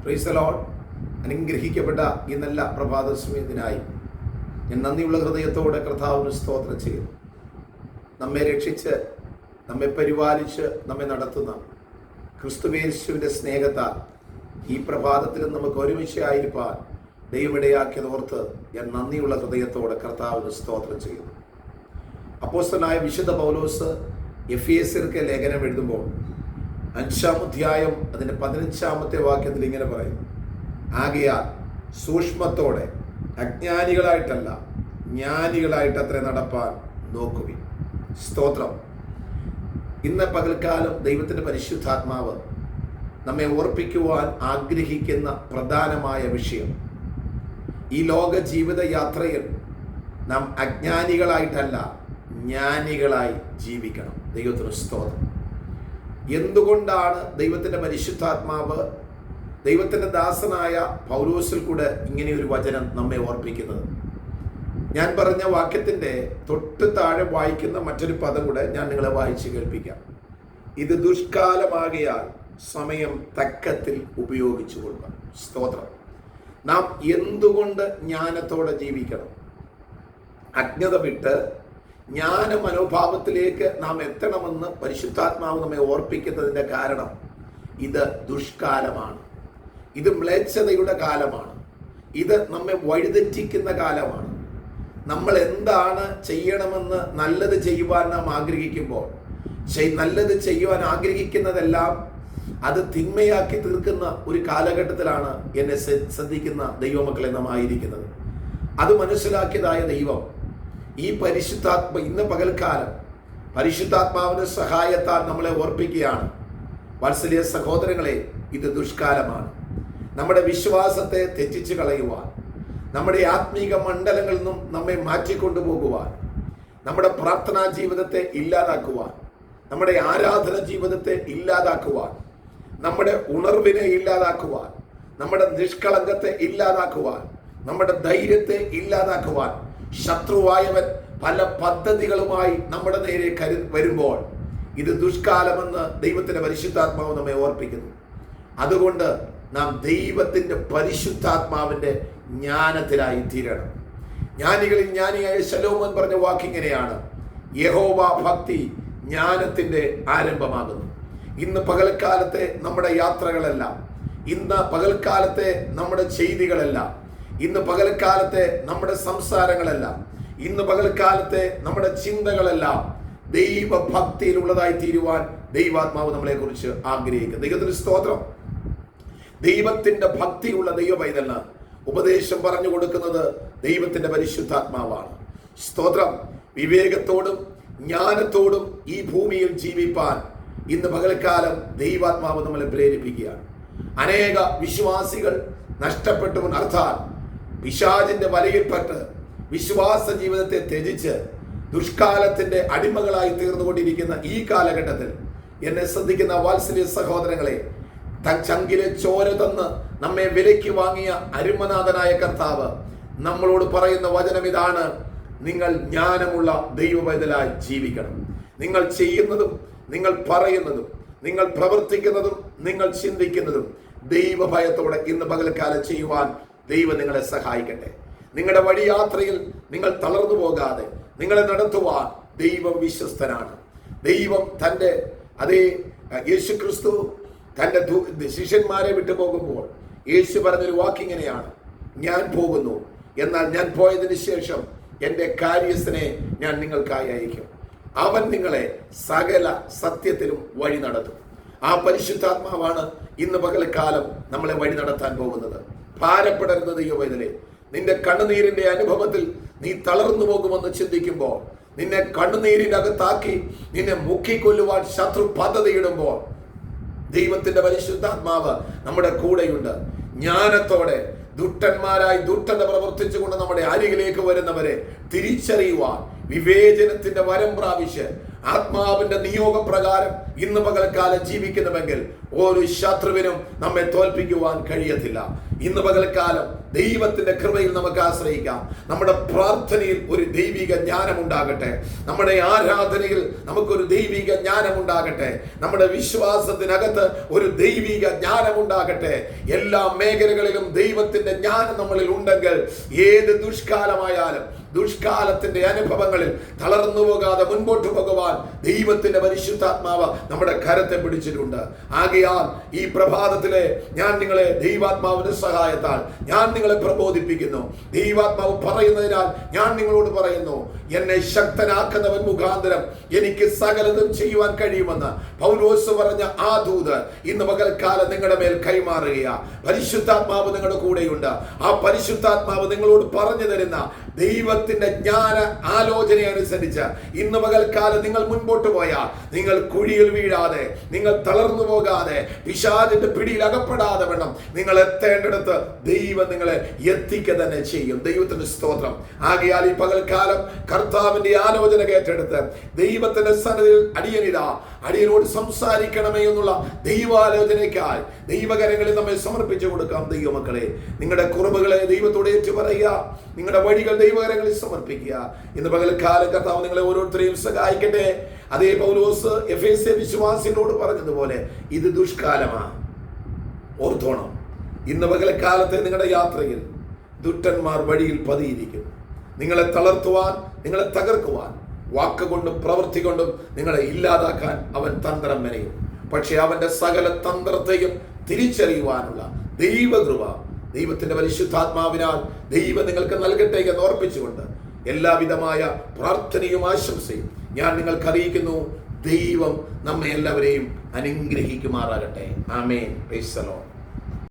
Price the Lord. അനുഗ്രഹിക്കപ്പെട്ട ഈ നല്ല പ്രഭാത സമയത്തിനായി ഞാൻ നന്ദിയുള്ള ഹൃദയത്തോടെ കർത്താവിന് സ്തോത്രം ചെയ്യുന്നു. നമ്മെ രക്ഷിച്ച്, നമ്മെ പരിപാലിച്ച്, നമ്മെ നടത്തുന്ന ക്രിസ്തുയേശുവിൻ്റെ സ്നേഹത്താൽ ഈ പ്രഭാതത്തിൽ നമുക്ക് ഒരുമിച്ചായിരിക്കാൻ ദൈവമിടയാക്കിയതോർത്ത് ഞാൻ നന്ദിയുള്ള ഹൃദയത്തോടെ കർത്താവിന് സ്തോത്രം ചെയ്യുന്നു. അപ്പോസ്തലനായ വിശുദ്ധ പൗലോസ് എഫേസ്യർക്ക് ലേഖനം എഴുതുമ്പോൾ 5-ാം അധ്യായം അതിൻ്റെ 15-ാമത്തെ വാക്യത്തിൽ ഇങ്ങനെ പറയും: ആകയാൽ സൂക്ഷ്മത്തോടെ അജ്ഞാനികളായിട്ടല്ല ജ്ഞാനികളായിട്ട് അത്ര നടപ്പാൻ നോക്കുവിൻ. സ്തോത്രം. ഇന്ന് പകൽക്കാലം ദൈവത്തിൻ്റെ പരിശുദ്ധാത്മാവ് നമ്മെ ഓർപ്പിക്കുവാൻ ആഗ്രഹിക്കുന്ന പ്രധാനമായ വിഷയം, ഈ ലോക ജീവിത യാത്രയിൽ നാം അജ്ഞാനികളായിട്ടല്ല ജ്ഞാനികളായി ജീവിക്കണം. ദൈവത്തിന് സ്തോത്രം. എന്തുകൊണ്ടാണ് ദൈവത്തിൻ്റെ പരിശുദ്ധാത്മാവ് ദൈവത്തിൻ്റെ ദാസനായ പൗലോസിൽ കൂടെ ഇങ്ങനെ ഒരു വചനം നമ്മെ ഓർപ്പിക്കുന്നത്? ഞാൻ പറഞ്ഞ വാക്യത്തിൻ്റെ തൊട്ട് താഴെ വായിക്കുന്ന മറ്റൊരു പദം കൂടെ ഞാൻ നിങ്ങളെ വായിച്ച് കേൾപ്പിക്കാം. ഇത് ദുഷ്കാലമാകയാൽ സമയം തക്കത്തിൽ ഉപയോഗിച്ചു കൊള്ളുക. സ്തോത്രം. നാം എന്തുകൊണ്ട് ജ്ഞാനത്തോടെ ജീവിക്കണം? അജ്ഞത വിട്ട് ജ്ഞാന മനോഭാവത്തിലേക്ക് നാം എത്തണമെന്ന് പരിശുദ്ധാത്മാവ് നമ്മെ ഓർപ്പിക്കുന്നതിൻ്റെ കാരണം, ഇത് ദുഷ്കാലമാണ്, ഇത് മ്ലേച്ഛതയുടെ കാലമാണ്, ഇത് നമ്മെ വഴിതെറ്റിക്കുന്ന കാലമാണ്. നമ്മൾ എന്താണ് ചെയ്യണമെന്ന് നല്ലത് ചെയ്യുവാൻ നാം ആഗ്രഹിക്കുമ്പോൾ, നല്ലത് ചെയ്യുവാൻ ആഗ്രഹിക്കുന്നതെല്ലാം അത് തിന്മയാക്കി തീർക്കുന്ന ഒരു കാലഘട്ടത്തിലാണ് എന്നെ ശ്രദ്ധിക്കുന്ന ദൈവമക്കളെ നാം ആയിരിക്കുന്നത്. അത് മനസ്സിലാക്കിയതായ ദൈവം ഈ ഇന്ന് പകൽക്കാലം പരിശുദ്ധാത്മാവിന്റെ സഹായത്താൽ നമ്മളെ ഓർപ്പിക്കുകയാണ്. വാത്സല്യ സഹോദരങ്ങളെ, ഇത് ദുഷ്കാലമാണ്. നമ്മുടെ വിശ്വാസത്തെ തെറ്റിച്ച് കളയുവാൻ, നമ്മുടെ ആത്മീക മണ്ഡലങ്ങളിൽ നിന്നും നമ്മെ മാറ്റിക്കൊണ്ടുപോകുവാൻ, നമ്മുടെ പ്രാർത്ഥനാ ജീവിതത്തെ ഇല്ലാതാക്കുവാൻ, നമ്മുടെ ആരാധന ജീവിതത്തെ ഇല്ലാതാക്കുവാൻ, നമ്മുടെ ഉണർവിനെ ഇല്ലാതാക്കുവാൻ, നമ്മുടെ നിഷ്കളങ്കത്തെ ഇല്ലാതാക്കുവാൻ, നമ്മുടെ ധൈര്യത്തെ ഇല്ലാതാക്കുവാൻ ശത്രുവായവൻ പല പദ്ധതികളുമായി നമ്മുടെ നേരെ വരുമ്പോൾ ഇത് ദുഷ്കാലമെന്ന് ദൈവത്തിന്റെ പരിശുദ്ധാത്മാവ് നമ്മെ ഓർപ്പിക്കുന്നു. അതുകൊണ്ട് നാം ദൈവത്തിന്റെ പരിശുദ്ധാത്മാവിന്റെ ജ്ഞാനത്തിലായി തീരണം. ജ്ഞാനികളിൽ ജ്ഞാനിയായ ശലോമോൻ പറഞ്ഞ വാക്കിങ്ങനെയാണ്: യഹോവ ഭക്തി ജ്ഞാനത്തിന്റെ ആരംഭമാകുന്നു. ഇന്ന് പകൽക്കാലത്തെ നമ്മുടെ യാത്രകളെല്ലാം, ഇന്ന് പകൽക്കാലത്തെ നമ്മുടെ ചെയ്തികളെല്ലാം, ഇന്ന് പകൽക്കാലത്തെ നമ്മുടെ സംസാരങ്ങളെല്ലാം, ഇന്ന് പകൽക്കാലത്തെ നമ്മുടെ ചിന്തകളെല്ലാം ദൈവഭക്തിയിലുള്ളതായി തീരുവാൻ ദൈവാത്മാവ് നമ്മളെ കുറിച്ച് ആഗ്രഹിക്കുന്നു. ദൈവത്തിന് സ്തോത്രം. ദൈവത്തിന്റെ ഭക്തിയുള്ള ദൈവ പൈതലിന് ഉപദേശം പറഞ്ഞു കൊടുക്കുന്നത് ദൈവത്തിന്റെ പരിശുദ്ധാത്മാവാണ്. സ്തോത്രം. വിവേകത്തോടും ജ്ഞാനത്തോടും ഈ ഭൂമിയിൽ ജീവിപ്പാൻ ഇന്ന് പകൽക്കാലം ദൈവാത്മാവ് നമ്മളെ പ്രേരിപ്പിക്കുകയാണ്. അനേക വിശ്വാസികൾ നഷ്ടപ്പെട്ടു, അർത്ഥാൽ പിശാചിന്റെ വലയിൽപ്പെട്ട് വിശ്വാസ ജീവിതത്തെ ത്യജിച്ച് ദുഷ്കാലത്തിന്റെ അടിമകളായി തീർന്നുകൊണ്ടിരിക്കുന്ന ഈ കാലഘട്ടത്തിൽ എന്നെ ശ്രദ്ധിക്കുന്ന വാത്സല്യ സഹോദരങ്ങളെ, ചങ്കിലെ ചോര തന്ന് നമ്മെ വിലയ്ക്ക് വാങ്ങിയ അരുമനാഥനായ കർത്താവ് നമ്മളോട് പറയുന്ന വചനം ഇതാണ്: നിങ്ങൾ ജ്ഞാനമുള്ള ദൈവപൈതലായി ജീവിക്കണം. നിങ്ങൾ ചെയ്യുന്നതും നിങ്ങൾ പറയുന്നതും നിങ്ങൾ പ്രവർത്തിക്കുന്നതും നിങ്ങൾ ചിന്തിക്കുന്നതും ദൈവഭയത്തോടെ ഇന്ന് പകൽക്കാലം ചെയ്യുവാൻ ദൈവം നിങ്ങളെ സഹായിക്കട്ടെ. നിങ്ങളുടെ വഴിയാത്രയിൽ നിങ്ങൾ തളർന്നു പോകാതെ നിങ്ങളെ നടത്തുവാൻ ദൈവം വിശ്വസ്തനാണ്. ദൈവം തൻ്റെ യേശുക്രിസ്തു തൻ്റെ ശിഷ്യന്മാരെ വിട്ടു പോകുമ്പോൾ യേശു പറഞ്ഞൊരു വാക്കിങ്ങനെയാണ്: ഞാൻ പോകുന്നു, എന്നാൽ ഞാൻ പോയതിന് ശേഷം എൻ്റെ കാര്യസ്ഥനെ ഞാൻ നിങ്ങൾക്കായി അയക്കും. അവൻ നിങ്ങളെ സകല സത്യത്തിലും വഴി നടത്തും. ആ പരിശുദ്ധാത്മാവാണ് ഇന്ന് പകൽക്കാലം നമ്മളെ വഴി നടത്താൻ പോകുന്നത്. ഭാരപ്പെടരുത് ദൈവവേദനെ. നിന്റെ കണ്ണുനീരിന്റെ അനുഭവത്തിൽ നീ തളർന്നു പോകുമെന്ന് ചിന്തിക്കുമ്പോൾ, നിന്നെ കണ്ണുനീരിന്റെ അകത്താക്കി നിന്നെ മുക്കിക്കൊല്ലുവാൻ ശത്രു പദ്ധതിയിടുമ്പോൾ, ദൈവത്തിന്റെ പരിശുദ്ധാത്മാവ് നമ്മുടെ കൂടെയുണ്ട്. ജ്ഞാനത്തോടെ ദുഷ്ടന്മാരായി ദുഷ്ടത പ്രവർത്തിച്ചുകൊണ്ട് നമ്മുടെ അരികിലേക്ക് വരുന്നവരെ തിരിച്ചറിയുവാൻ, വിവേചനത്തിന്റെ വരം പ്രാപിച്ച് ആത്മാവിന്റെ നിയോഗപ്രകാരം ഇന്ന് പകൽക്കാലം ജീവിക്കുന്നുവെങ്കിൽ ഒരു ശത്രുവിനും നമ്മെ തോൽപ്പിക്കുവാൻ കഴിയത്തില്ല. ഇന്ന് പകൽക്കാലം ദൈവത്തിന്റെ കൃപയിൽ നമുക്ക് ആശ്രയിക്കാം. നമ്മുടെ പ്രാർത്ഥനയിൽ ഒരു ദൈവിക ജ്ഞാനമുണ്ടാകട്ടെ. നമ്മുടെ ആരാധനയിൽ നമുക്കൊരു ദൈവിക ജ്ഞാനമുണ്ടാകട്ടെ. നമ്മുടെ വിശ്വാസത്തിനകത്ത് ഒരു ദൈവിക ജ്ഞാനമുണ്ടാകട്ടെ. എല്ലാ മേഖലകളിലും ദൈവത്തിന്റെ ജ്ഞാനം നമ്മളിൽ ഉണ്ടെങ്കിൽ ഏത് ദുഷ്കാലമായാലും ദുഷ്കാലത്തിന്റെ അനുഭവങ്ങളിൽ തളർന്നു പോകാതെ മുൻപോട്ട് പോകുവാൻ ദൈവത്തിന്റെ പരിശുദ്ധാത്മാവ് നമ്മുടെ കരത്തെ പിടിച്ചിട്ടുണ്ട്. ആകയാൽ ഈ പ്രഭാതത്തിലെ ഞാൻ നിങ്ങളെ ദൈവാത്മാവിന്റെ സഹായത്താൽ ഞാൻ നിങ്ങളെ പ്രബോധിപ്പിക്കുന്നു. ദൈവാത്മാവ് പറയുന്നതിനാൽ ഞാൻ നിങ്ങളോട് പറയുന്നു, എന്നെ ശക്തനാക്കുന്നവൻ മുഖാന്തരം എനിക്ക് സകലതും ചെയ്യുവാൻ കഴിയുമെന്ന് പൗലോസ് പറഞ്ഞ ആ ദൂത് ഇന്ന് പകൽക്കാലം നിങ്ങളുടെ മേൽ കൈമാറുകയാ. പരിശുദ്ധാത്മാവ് നിങ്ങളുടെ കൂടെയുണ്ട്. ആ പരിശുദ്ധാത്മാവ് നിങ്ങളോട് പറഞ്ഞു തരുന്ന ദൈവത്തിന്റെ ജ്ഞാന ആലോചന അനുസരിച്ച് ഇന്ന് പകൽക്കാലം നിങ്ങൾ മുൻപോട്ട് പോയാൽ നിങ്ങൾ കുഴിയിൽ വീഴാതെ, നിങ്ങൾ തളർന്നു പോകാതെ, പിശാചിന്റെ പിടിയിൽ അകപ്പെടാതെ വേണം നിങ്ങൾ എത്തേണ്ടിടത്ത് ദൈവം നിങ്ങളെ എത്തിക്കുക തന്നെ ചെയ്യും. ദൈവത്തിന്റെ സ്തോത്രം. ആകയാൽ ഈ പകൽക്കാലം കർത്താവിന്റെ ആലോചന കേട്ടെടുത്ത് ദൈവത്തിന്റെ സന്നിധിയിൽ അടിയനോട് സംസാരിക്കണമേ എന്നുള്ള ദൈവാലോചനയ്ക്കായി ദൈവകരങ്ങളിൽ നമ്മെ സമർപ്പിച്ചു കൊടുക്കാം. ദൈവമക്കളെ, നിങ്ങളുടെ കുറവുകളെ ദൈവത്തോട് ഏറ്റു പറയുക. നിങ്ങളുടെ വഴികൾ ദൈവകരങ്ങളിൽ സമർപ്പിക്കുക. ഇന്ന് പകൽക്കാലം കർത്താവ് നിങ്ങളെ ഓരോരുത്തരെയും സഹായിക്കട്ടെ. അതേ പൗലോസ് എഫേസ്യ വിശ്വാസികളോട് പറഞ്ഞതുപോലെ ഇത് ദുഷ്കാലമാണ്. ഓർത്തോണം, ഇന്ന് പകൽക്കാലത്തെ നിങ്ങളുടെ യാത്രയിൽ ദുഷ്ടന്മാർ വഴിയിൽ പതിയിരിക്കും. നിങ്ങളെ തളർത്തുവാൻ, നിങ്ങളെ തകർക്കുവാൻ, വാക്കുകൊണ്ടും പ്രവൃത്തി കൊണ്ടും നിങ്ങളെ ഇല്ലാതാക്കാൻ അവൻ തന്ത്രം മെനയും. പക്ഷെ അവന്റെ സകല തന്ത്രത്തെയും തിരിച്ചറിയുവാനുള്ള ദൈവകൃപ ദൈവത്തിന്റെ പരിശുദ്ധാത്മാവിനാൽ ദൈവം നിങ്ങൾക്ക് നൽകട്ടെ എന്ന് ഓർപ്പിച്ചുകൊണ്ട് എല്ലാവിധമായ പ്രാർത്ഥനയും ആശംസയും ഞാൻ നിങ്ങൾക്ക് അറിയിക്കുന്നു. ദൈവം നമ്മെ എല്ലാവരെയും അനുഗ്രഹിക്കുമാറാകട്ടെ. ആമേൻ. Praise the Lord.